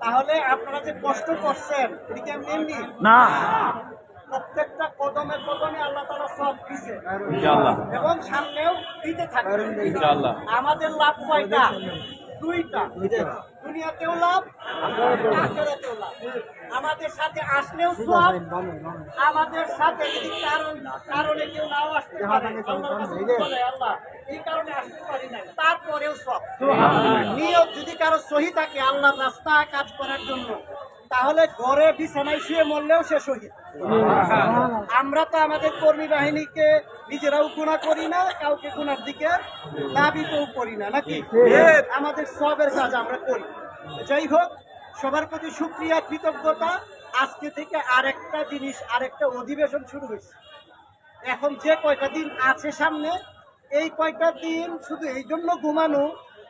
তাহলে আপনারা যে কষ্ট করছেন এটা কি আমি এমনি না, প্রত্যেকটা কদমে কদমে আল্লাহ তাআলা সব দিছে ইনশাআল্লাহ এবং সামনেও দিতে থাকবে ইনশাআল্লাহ। আমাদের লাভ কয়টা? দুইটা। দুনিয়াতেও লাভ, আখিরাতেও লাভ। আমাদের সাথে আসলেও সব, আমাদের সাথে যদি কারণে কেউ নাও আসতে পারে, আল্লাহর কাছে বলে, আল্লাহ এই কারণে আসতে পারি নাই, তারপরেও সব। নিয়ত যদি কারো সহি থাকে আল্লাহর রাস্তায় কাজ করার জন্য, তাহলে ঘরে বিছানায় শুয়ে মরলেও সে শহীদ। আমরা তো আমাদের কর্মী বাহিনীকে নিজেরাও গুনাহ করি না, কাউকে গুনার দিকে দাবিতেও করি না, নাকি? আমাদের সবের কাজ আমরা করি। যাই হোক, সবার প্রতি শুকরিয়া, কৃতজ্ঞতা। আজকে থেকে আরেকটা জিনিস, আরেকটা অধিবেশন শুরু হয়েছে। এখন যে কয়টা দিন আছে সামনে, এই কয়টা দিন শুধু এই জন্য ঘুমানো,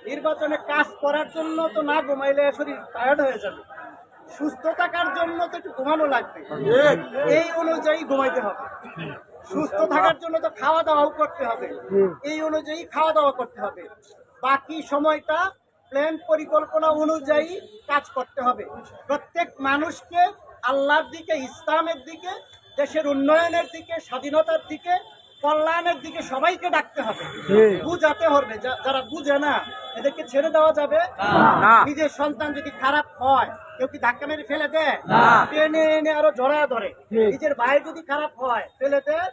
নির্বাচনে কাজ করার জন্য তো না ঘুমাইলে শরীর টায়ার্ড হয়ে যাবে। সুস্থ থাকার জন্য তো একটু ঘুমানো লাগবে, এই অনুযায়ী ঘুমাইতে হবে। সুস্থ থাকার জন্য তো খাওয়া দাওয়াও করতে হবে, এই অনুযায়ী খাওয়া দাওয়া করতে হবে। বাকি সময়টা প্ল্যান পরিকল্পনা অনুযায়ী কাজ করতে হবে। প্রত্যেক মানুষকে আল্লাহর দিকে, ইসলামের দিকে, দেশের উন্নয়নের দিকে, স্বাধীনতার দিকে, কল্যাণের দিকে সবাইকে ডাকতে হবে, বুঝাতে হবে। যারা বুঝে না এদেরকে ছেড়ে দেওয়া যাবে না। নিজের সন্তান যদি খারাপ হয়, কেউ কি ধাক্কা মেরে ফেলে দেয়? টেনে এনে আরো জড়ায় ধরে। নিজের ভাই যদি খারাপ হয়, ফেলে দেয়,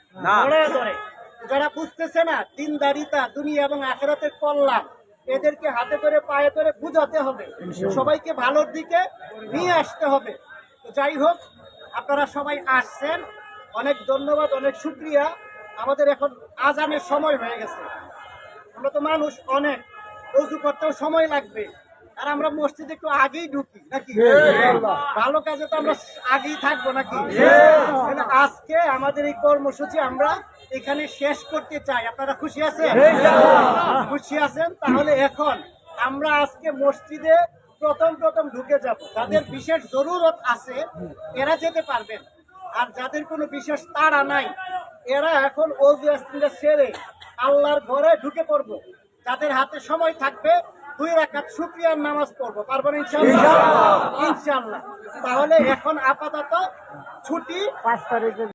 জড়ায় ধরে। যারা বুঝতেছে না দিনদারিতা, দুনিয়া এবং আখিরাতের কল্যাণ, এদেরকে হাতে ধরে পায়ে ধরে বুঝাতে হবে, সবাইকে ভালোর দিকে নিয়ে আসতে হবে। তো যাই হোক, আপনারা সবাই আসছেন, অনেক ধন্যবাদ, অনেক শুকরিয়া। আমাদের এখন আজানের সময় হয়ে গেছে। আমরা তো মানুষ অনেক, ওযু করতেও সময় লাগবে, আর আমরা মসজিদে একটু আগেই ঢুকি, নাকি? ভালো কাজে তো আমরা আগেই থাকবো, নাকি? আজকে আমাদের এই কর্মসূচি আমরা এখানে শেষ করতে চাই। আপনারা খুশি আছেন? খুশি আছেন? তাহলে এখন আমরা আজকে মসজিদে প্রথম ঢুকে যাব। যাদের বিশেষ জরুরত আছে এরা যেতে পারবেন, আর যাদের কোনো বিশেষ তাড়া নাই এরা এখন ওযু ইস্তিনজা সেরে আল্লাহর ঘরে ঢুকে পড়বো। যাদের হাতে সময় থাকবে 2 রাকাত শুকরিয়ার নামাজ পড়বো, পারবো না ইনশাআল্লাহ? ইনশাআল্লাহ। তাহলে এখন আপাতত ছুটি। 5 তারিখে